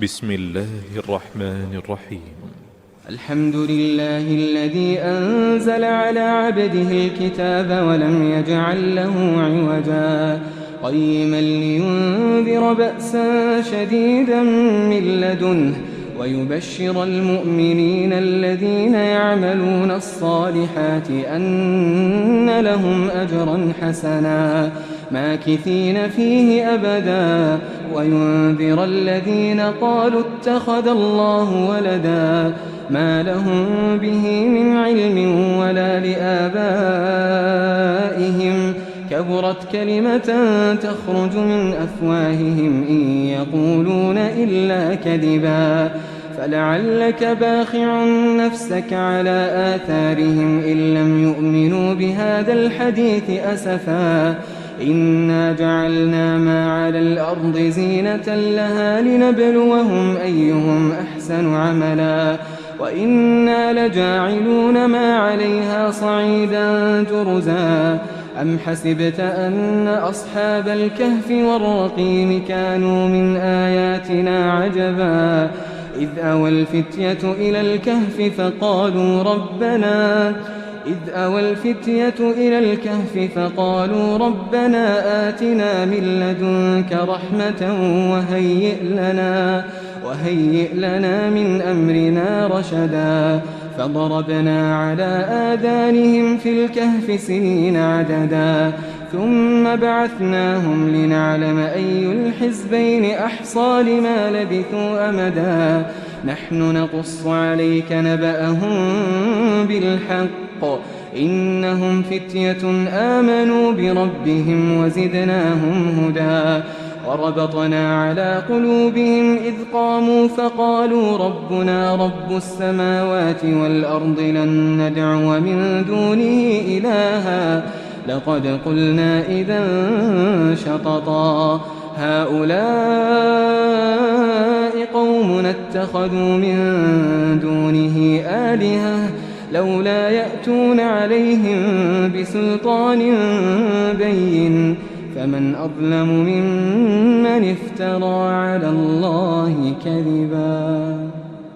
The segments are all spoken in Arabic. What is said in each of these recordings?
بسم الله الرحمن الرحيم. الحمد لله الذي أنزل على عبده الكتاب ولم يجعل له عوجا قيما لينذر بأسا شديدا من لدنه ويبشر المؤمنين الذين يعملون الصالحات أن لهم أجرا حسنا ماكثين فيه أبدا وينذر الذين قالوا اتخذ الله ولدا ما لهم به من علم ولا لآبائهم كبرت كلمة تخرج من أفواههم إن يقولون إلا كذبا فلعلك باخع نفسك على آثارهم إن لم يؤمنوا بهذا الحديث أسفا إنا جعلنا ما على الأرض زينة لها لنبلوهم أيهم أحسن عملا وإنا لجاعلون ما عليها صعيدا جرزا أم حسبت أن أصحاب الكهف والرقيم كانوا من آياتنا عجبا إذ أوى الفتية إلى الكهف فقالوا ربنا آتنا من لدنك رحمة وهيئ لنا من أمرنا رشدا فضربنا على آذانهم في الكهف سنين عددا ثم بعثناهم لنعلم أي الحزبين أحصى لما لبثوا أمدا نحن نقص عليك نبأهم بالحق إنهم فتية آمنوا بربهم وزدناهم هدى وربطنا على قلوبهم إذ قاموا فقالوا ربنا رب السماوات والأرض لن ندعو من دونه إلها لقد قلنا إذا شططا هؤلاء قومنا اتخذوا من دونه آلهة لولا يأتون عليهم بسلطان بين فمن أظلم ممن افترى على الله كذبا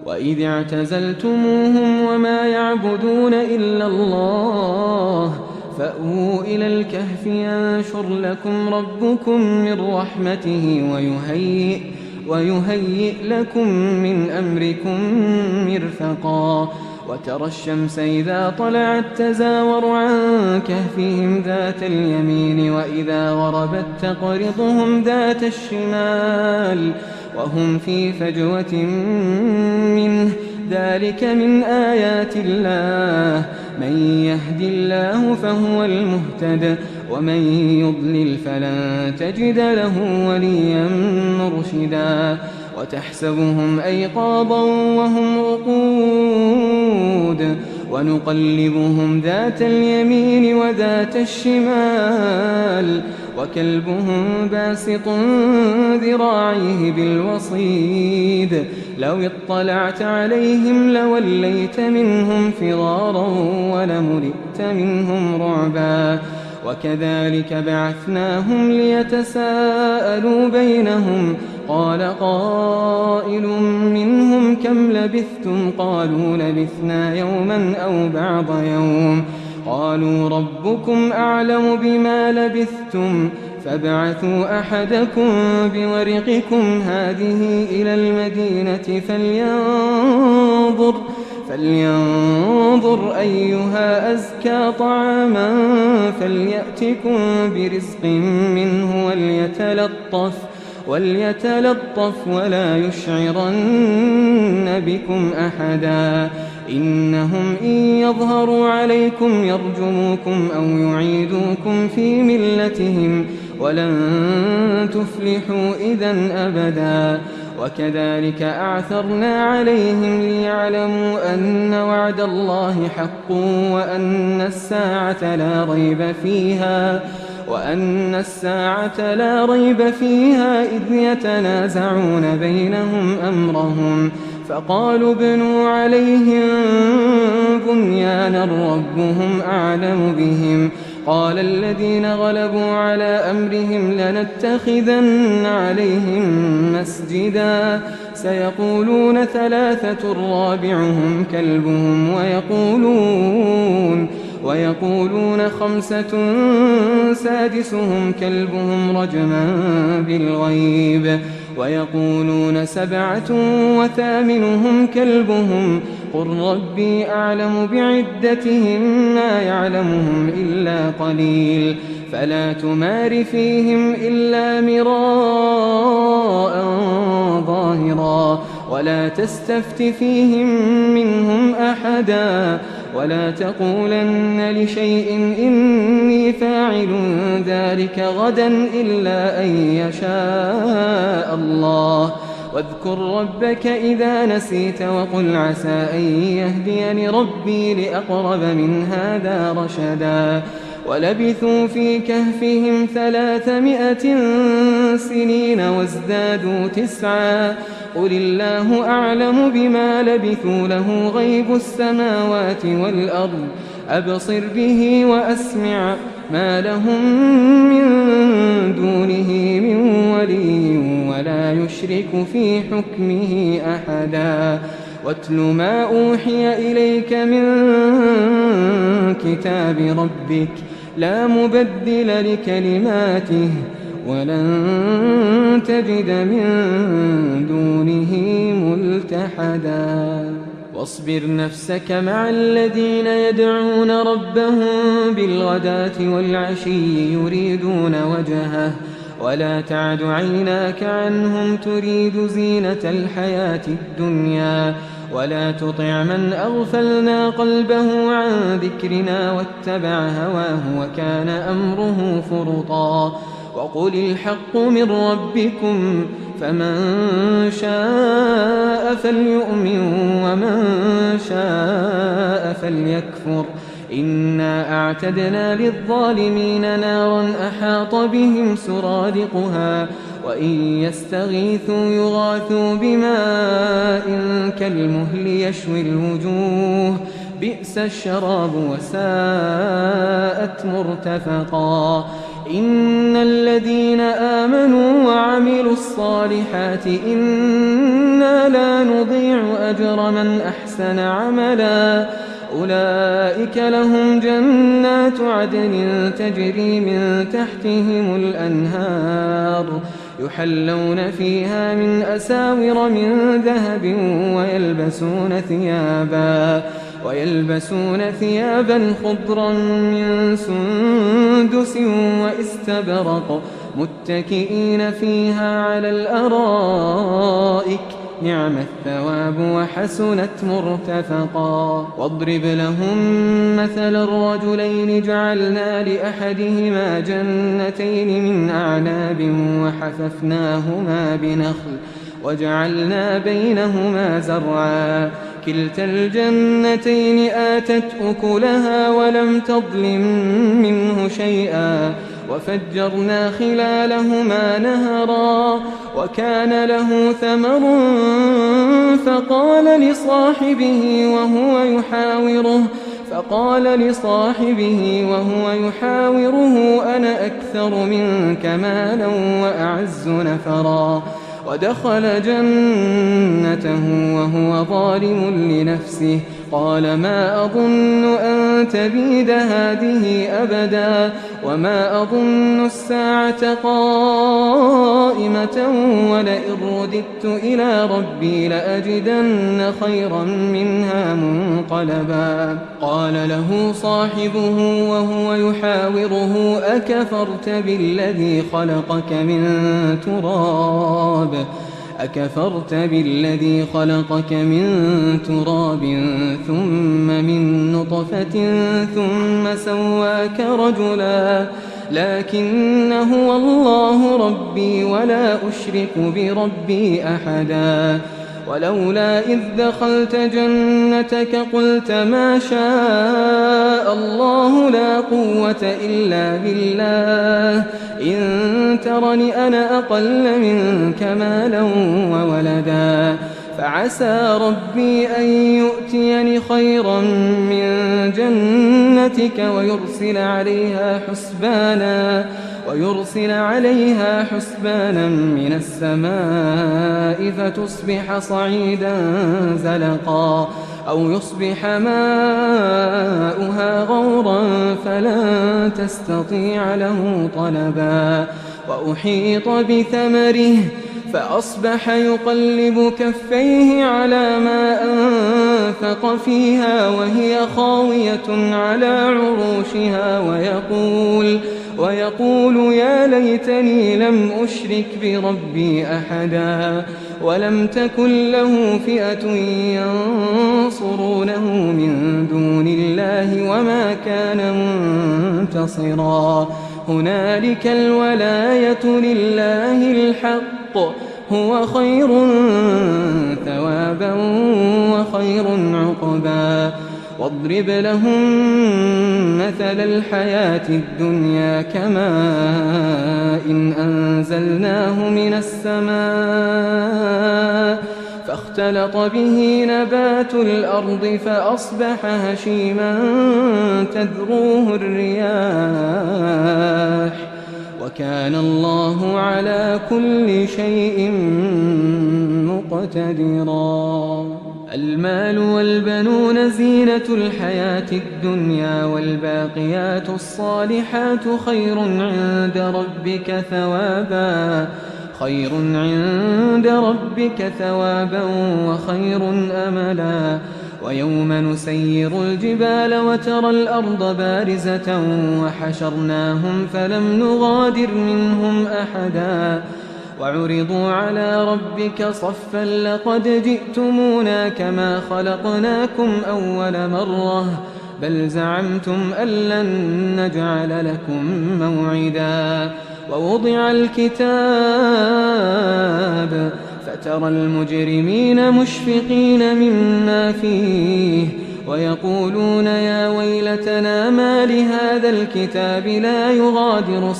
وإذ اعتزلتموهم وما يعبدون إلا الله فأووا إلى الكهف ينشر لكم ربكم من رحمته ويهيئ لكم من أمركم مرفقا وترى الشمس إذا طلعت تزاور عن كهفهم ذات اليمين وإذا غربت تقرضهم ذات الشمال وهم في فجوة منه ذلك من آيات الله من يهد الله فهو المهتد ومن يضلل فلن تجد له وليا مرشدا وتحسبهم أيقاظا وهم رقود ونقلبهم ذات اليمين وذات الشمال وكلبهم باسط ذراعيه بالوصيد لو اطلعت عليهم لوليت منهم فرارا ولملئت منهم رعبا وكذلك بعثناهم ليتساءلوا بينهم قال قائل منهم كم لبثتم قالوا لبثنا يوما أو بعض يوم قالوا ربكم أعلم بما لبثتم فابعثوا أحدكم بورقكم هذه إلى المدينة فلينظر أيها أزكى طعاما فليأتكم برزق منه وليتلطف ولا يشعرن بكم أحدا إنهم إن يظهروا عليكم يرجموكم أو يعيدوكم في ملتهم ولن تفلحوا إذن أبدا وكذلك أعثرنا عليهم ليعلموا أن وعد الله حق وأن الساعة لا ريب فيها إذ يتنازعون بينهم أمرهم فقالوا ابنوا عليهم بنيانا ربهم أعلم بهم قال الذين غلبوا على أمرهم لنتخذن عليهم مسجدا سيقولون 3 رابعهم كلبهم ويقولون 5 سادسهم كلبهم رجما بالغيب ويقولون 7 وثامنهم كلبهم قل ربي أعلم بعدتهم ما يعلمهم إلا قليل فلا تمار فيهم إلا مراء ظاهرا ولا تستفت فيهم منهم أحدا ولا تقولن لشيء إني فاعل ذلك غدا إلا أن يشاء الله واذكر ربك إذا نسيت وقل عسى أن يهديني ربي لأقرب من هذا رشدا ولبثوا في كهفهم 300 سنين وازدادوا 9 قل الله أعلم بما لبثوا له غيب السماوات والأرض أبصر به وأسمع ما لهم من دونه من ولي ولا يشرك في حكمه أحدا واتل ما أوحي إليك من كتاب ربك لا مبدل لكلماته ولن تجد من دونه ملتحدا واصبر نفسك مع الذين يدعون ربهم بالغداة والعشي يريدون وجهه ولا تعد عيناك عنهم تريد زينة الحياة الدنيا ولا تطع من أغفلنا قلبه عن ذكرنا واتبع هواه وكان أمره فرطا وقل الحق من ربكم فمن شاء فليؤمن ومن شاء فليكفر إنا أعتدنا للظالمين نارا أحاط بهم سرادقها وإن يستغيثوا يغاثوا بماء كالمهل يشوي الوجوه بئس الشراب وساءت مرتفقا إن الذين آمنوا وعملوا الصالحات إنا لا نضيع أجر من أحسن عملا أولئك لهم جنات عدن تجري من تحتهم الأنهار يحلون فيها من أساور من ذهب ويلبسون ثيابا خضرا من سندس واستبرق متكئين فيها على الأرائك نعم الثواب وحسنت مرتفقا واضرب لهم مثل الرجلين جعلنا لأحدهما جنتين من أعناب وحففناهما بنخل وجعلنا بينهما زرعا كلتا الجنتين آتت أكلها ولم تظلم منه شيئا وفجرنا خلالهما نهرا وكان له ثمر فقال لصاحبه وهو يحاوره أنا أكثر منك مالا وأعز نفرا ودخل جنته وهو ظالم لنفسه قال ما أظن أن تبيد هذه أبدا وما أظن الساعة قائمة ولئن رددت إلى ربي لأجدن خيرا منها منقلبا قال له صاحبه وهو يحاوره أكفرت بالذي خلقك من تراب ثم من نطفة ثم سواك رجلا لكن هو الله ربي ولا أشرك بربي أحدا ولولا إذ دخلت جنتك قلت ما شاء الله لا قوة إلا بالله إن ترني أنا أقل منك مالا وولدا فعسى ربي أن يؤتيني خيرا من جنتك ويرسل عليها حسبانا من السماء فتصبح صعيدا زلقا أو يصبح ماؤها غورا فلن تستطيع له طلبا وأحيط بثمره فأصبح يقلب كفيه على ما أنفق فيها وهي خاوية على عروشها ويقول يا ليتني لم أشرك بربي أحدا ولم تكن له فئة ينصرونه من دون الله وما كان منتصرا هنالك الولاية لله الحق هو خير ثوابا وخير عقبا واضرب لهم مثل الحياة الدنيا كماء إن أنزلناه من السماء فاختلط به نبات الأرض فأصبح هشيما تذروه الرياح وكان الله على كل شيء مقتدرا المال والبنون زينة الحياة الدنيا والباقيات الصالحات خير عند ربك ثوابا وخير أملا ويوم نسير الجبال وترى الأرض بارزة وحشرناهم فلم نغادر منهم أحدا وعرضوا على ربك صفا لقد جئتمونا كما خلقناكم أول مرة بل زعمتم أن لن نجعل لكم موعدا ووضع الكتاب فترى المجرمين مشفقين مما فيه ويقولون يا ويلتنا ما لهذا الكتاب لا يغادر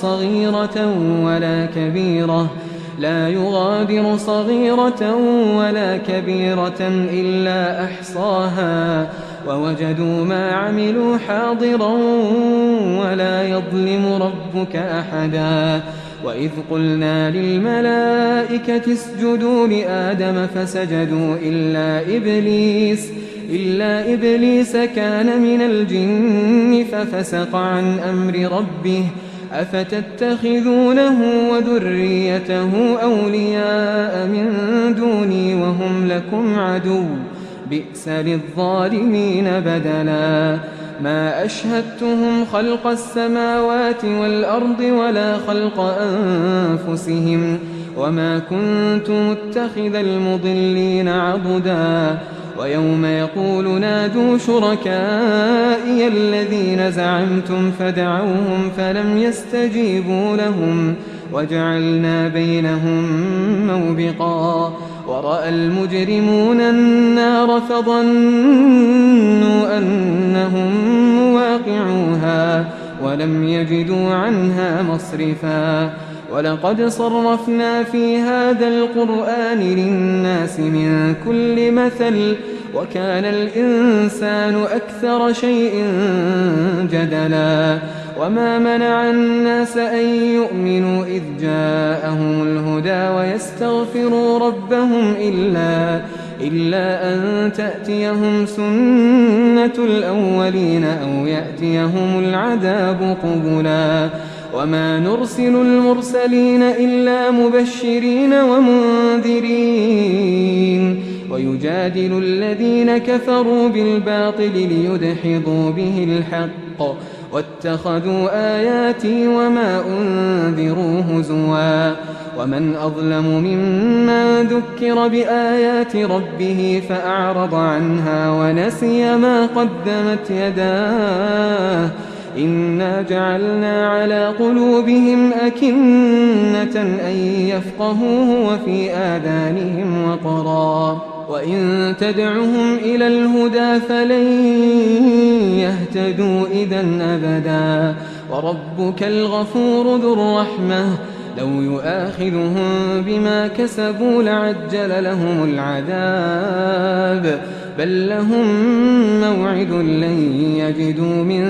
صغيرة ولا كبيرة إلا أحصاها ووجدوا ما عملوا حاضرا ولا يظلم ربك أحدا وإذ قلنا للملائكة اسجدوا لآدم فسجدوا إلا إبليس كان من الجن ففسق عن أمر ربه أفتتخذونه وذريته أولياء من دوني وهم لكم عدو بئس للظالمين بدلا ما أشهدتهم خلق السماوات والأرض ولا خلق أنفسهم وما كنت متخذ المضلين عضدا ويوم يقول نادوا شركائي الذين زعمتم فدعوهم فلم يستجيبوا لهم وجعلنا بينهم موبقا ورأى المجرمون النار فظنوا أنهم مواقعوها ولم يجدوا عنها مصرفا ولقد صرفنا في هذا القرآن للناس من كل مثل وكان الإنسان أكثر شيء جدلا وما منع الناس أن يؤمنوا إذ جاءهم الهدى ويستغفروا ربهم إلا أن تأتيهم سنة الأولين أو يأتيهم العذاب قبلا وما نرسل المرسلين إلا مبشرين ومنذرين ويجادل الذين كفروا بالباطل ليدحضوا به الحق واتخذوا آياتي وما أنذروا هزوا ومن أظلم ممن ذكر بآيات ربه فأعرض عنها ونسي ما قدمت يداه إنا جعلنا على قلوبهم أكنة أن يفقهوه وفي آذانهم وقرا وإن تدعهم إلى الهدى فلن يهتدوا إذا أبدا وربك الغفور ذو الرحمة لو يؤاخذهم بما كسبوا لعجل لهم العذاب بل لهم موعد لن يجدوا من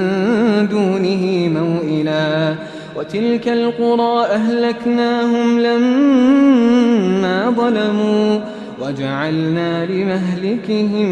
دونه موئلا وتلك القرى أهلكناهم لما ظلموا وجعلنا لمهلكهم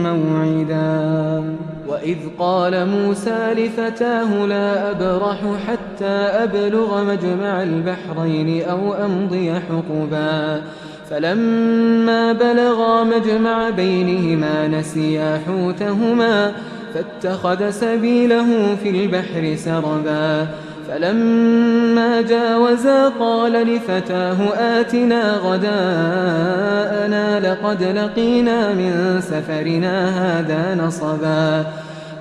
موعدا وإذ قال موسى لفتاه لا أبرح حتى أبلغ مجمع البحرين أو أمضي حقبا فلما بلغا مجمع بينهما نسيا حوتهما فاتخذ سبيله في البحر سربا فلما جاوزا قال لفتاه آتنا غداءنا لقد لقينا من سفرنا هذا نصبا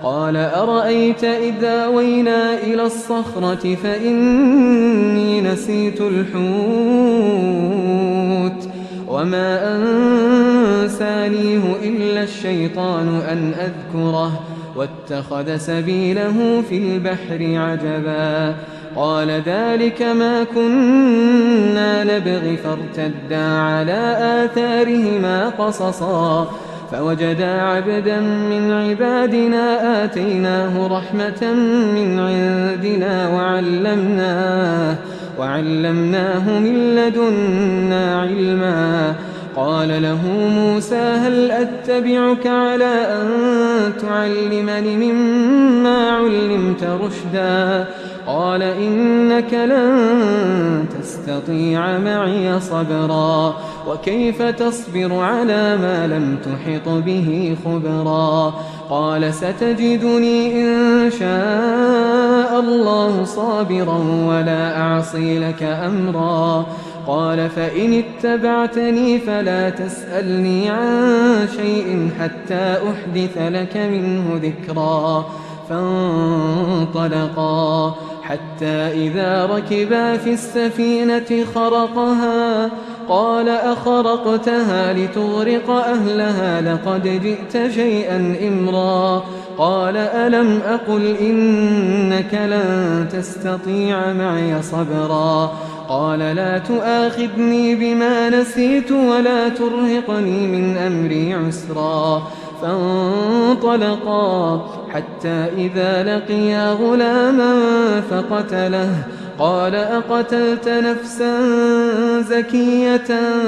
قال أرأيت إذا وينا إلى الصخرة فإني نسيت الحوت وما أنسانيه إلا الشيطان أن أذكره واتخذ سبيله في البحر عجبا قال ذلك ما كنا نبغي فارتدا على آثارهما قصصا فوجدا عبدا من عبادنا آتيناه رحمة من عندنا وعلمناه من لدنا علما قال له موسى هل أتبعك على أن تعلمني مما علمت رشدا قال إنك لن تستطيع معي صبرا وكيف تصبر على ما لم تحط به خبرا قال ستجدني إن شاء الله صابرا ولا أعصي لك أمرا قال فإن اتبعتني فلا تسألني عن شيء حتى أحدث لك منه ذكرا فانطلقا حتى إذا ركبا في السفينة خرقها قال أخرقتها لتغرق أهلها لقد جئت شيئا إمرا قال ألم أقل إنك لن تستطيع معي صبرا قال لا تؤاخذني بما نسيت ولا ترهقني من أمري عسرا فانطلقا حتى إذا لقيا غلاما فقتله قال أقتلت نفسا زكية